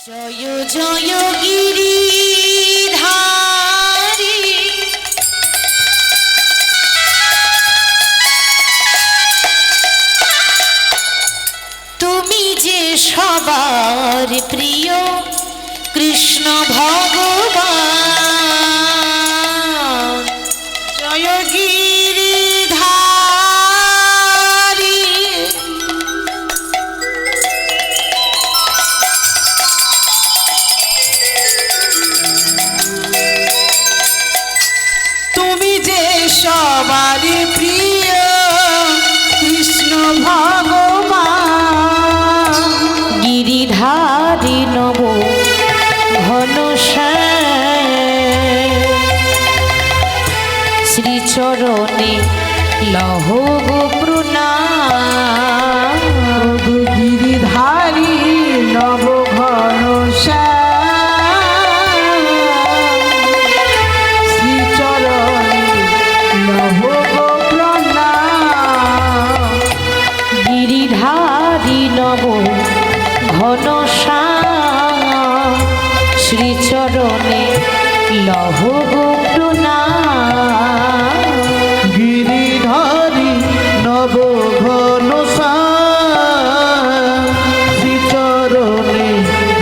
জয় জয় গিরিধারী তুমি যে সবার প্রিয় কৃষ্ণ ভগবান। জয় গিরিধারী তুমি যে সবার প্রিয় কৃষ্ণ ভগবান। গিরিধারী নব ঘন শ্রীচরণে লহ গো প্রণাম। গিরিধারী নব ঘন শ্রীচরণে লহ গো প্রণাম। গিরিধারী নব ঘন শ্রীচরণে লহ গো প্রণাম। গিরিধারী নব ঘন শ্রীচরণে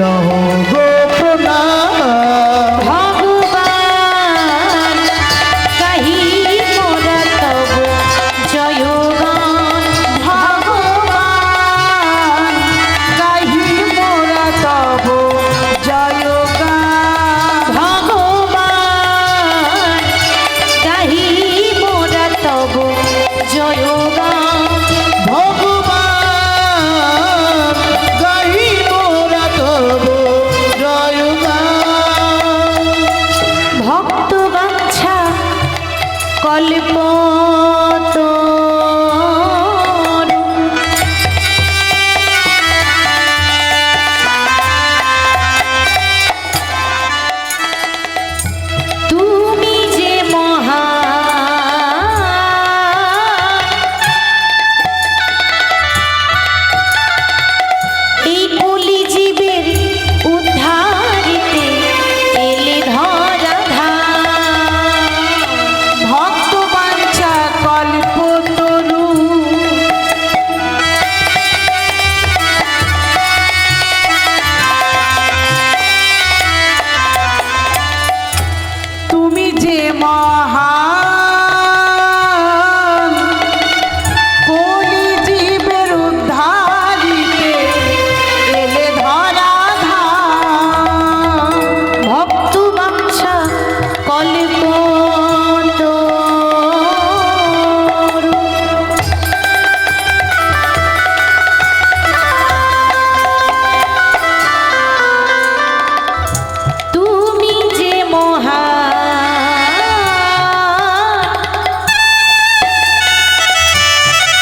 লহ গো প্রণাম। ভগবান কাহি মোরা তব জয়গান। ভগবান গাহি মোরা তব জয়গান। ভগবান কাহি মোরা তব জয়গান। ভগবান গাহি মোরা তব জয়গান। ভক্ত বাঞ্ছা কল্প তুমি যে মহা এই কলি জীবের উদ্ধারিতে এলে ধরা ধাম। ভক্ত বাঞ্ছা কল্পতরু তুমি যে মহান কলি জীবের উদ্ধারিতে এলে ধরা ধাম। ভক্ত বাঞ্ছা কল্প তুমি যে মহা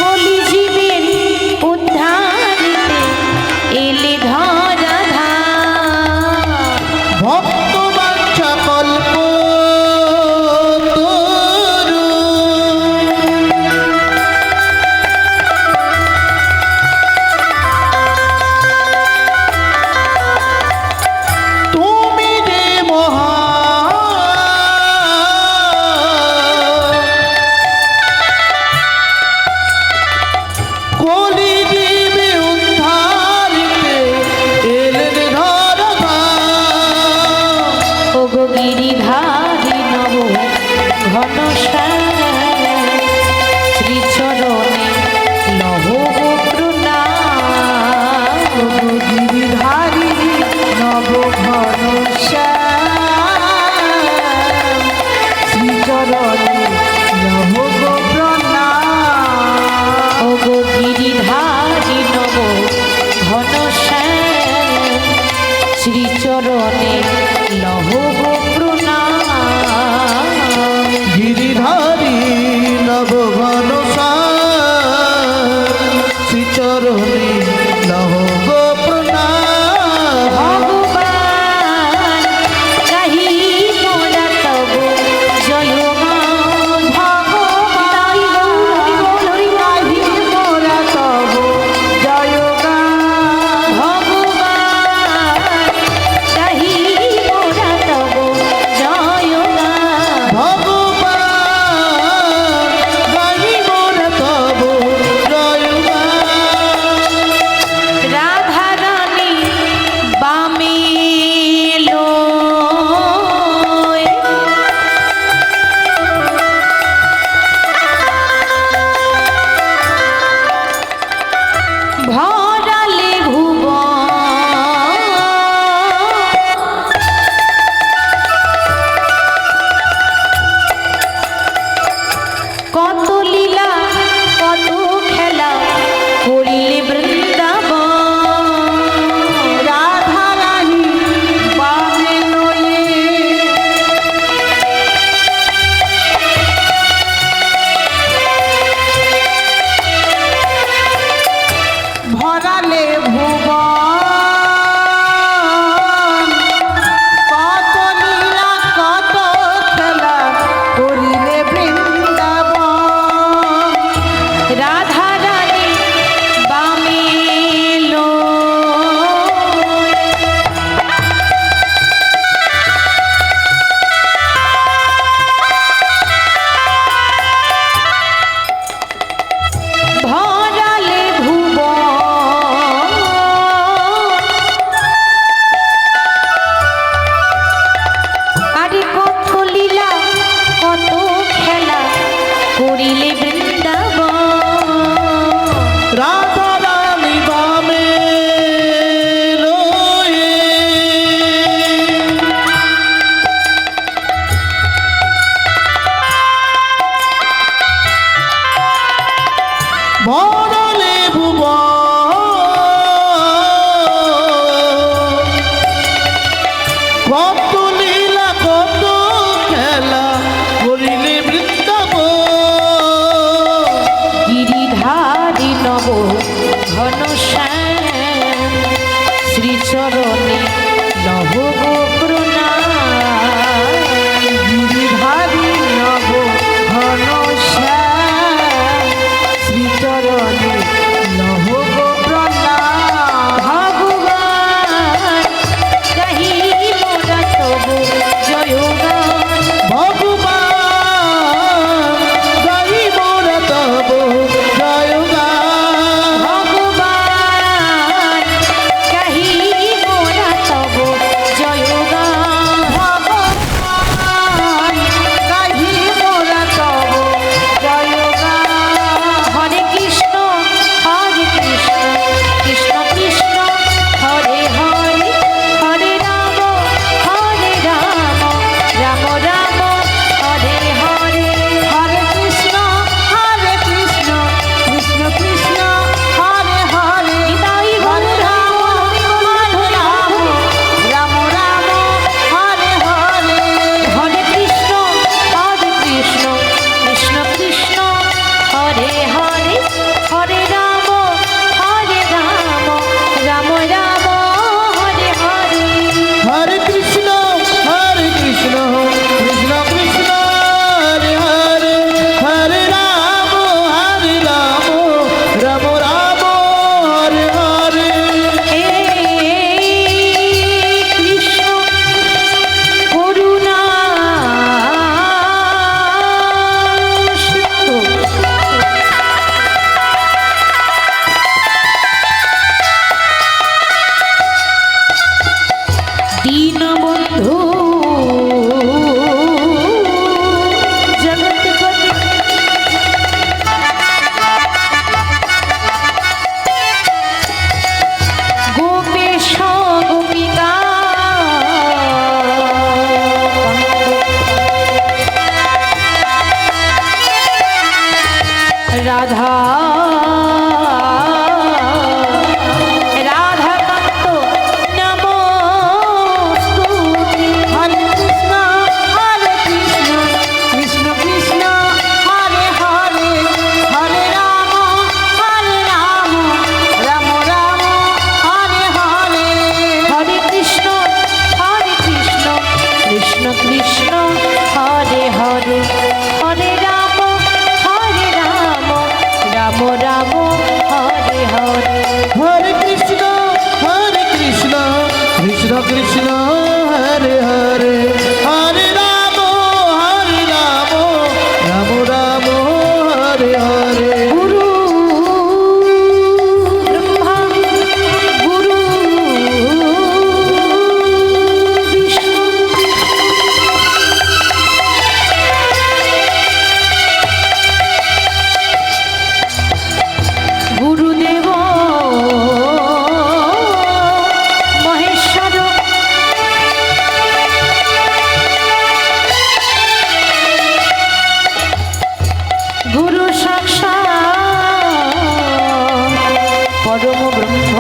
কলি জীবের উদ্ধারিতে এলে ধরা ধাম। ভক্ত বাঞ্ছা কল্পতরু তুমি যে কলি জীবে উদ্ধারিতে এলেন ধরা ধাম। ওগো গিরিধারী নব ঘন শ্রীচরণে লহ গো প্রণাম। গিরিধারী নব ঘন শ্রীচরণে লহ গো প্রণাম। ওগো গিরিধারী নব ঘন শ্রীচরণে লহ গো প্রণাম। গিরিধারী নব ঘন শ্রীচরণে লহ গো প্রণাম। ভগবান কাহি মোরা তব জয়গান। ভগবান গাহি মোরা তব জয়গান। ভগবান শ্রীচরণে লহ গো প্রণাম গিরিধারী নব ঘন শ্যাম শ্রীচরণে লহ গো প্রণাম ভগবান গাহি মোরা তবু জয়গান ভগবান গাই মোর তব জয়গান ভগবান গাহি মোরা তবু জয়গান ভগবান গাহি মোর তব জয়গান হরে কৃষ্ণ কৃষ্ণ কৃষ্ণ হরে হরে হরে রাম রাম রাম হরে হরে হরে কৃষ্ণ কৃষ্ণ কৃষ্ণ হরে হরে নিতাই হরে রাম রাম রাম রাম হরে হরে হরে কৃষ্ণ কৃষ্ণ কৃষ্ণ হরে হরে হরে রাম রাম রাম হরে হরে হরে কৃষ্ণ কৃষ্ণ কৃষ্ণ হরে হরে হরে রাম রাম রাম হরে হরে হে কৃষ্ণ করুণা সিন্ধু দীনবন্ধু জগৎপতি গোপেশ গোপিকা রাধা রাধাকান্ত নমস্তুতে হরে কৃষ্ণ কৃষ্ণ কৃষ্ণ হরে হরে হরে রাম রাম রাম হরে হরে হরে কৃষ্ণ কৃষ্ণ কৃষ্ণ হরে হরে হরে রাম রাম রাম হরে হরে হরে কৃষ্ণ কৃষ্ণ কৃষ্ণ হরে হরে হরে রাম রাম রাম হরে হরে গুরু ব্রহ্মা গুরু বিষ্ণু গুরুদেব মহেশ্বর গুরু সাক্ষাৎ পরম ব্রহ্ম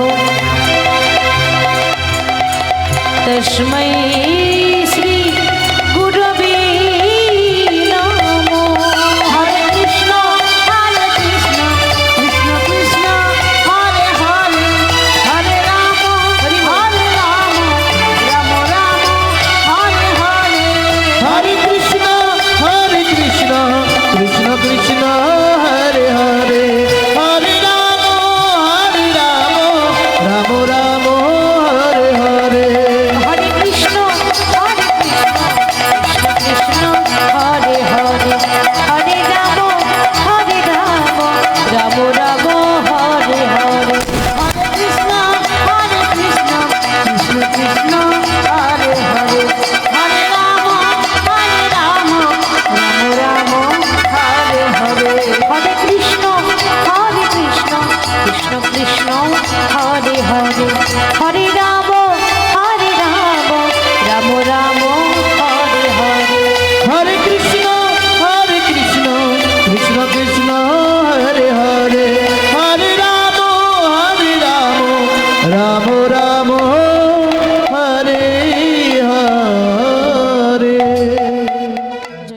তস্मै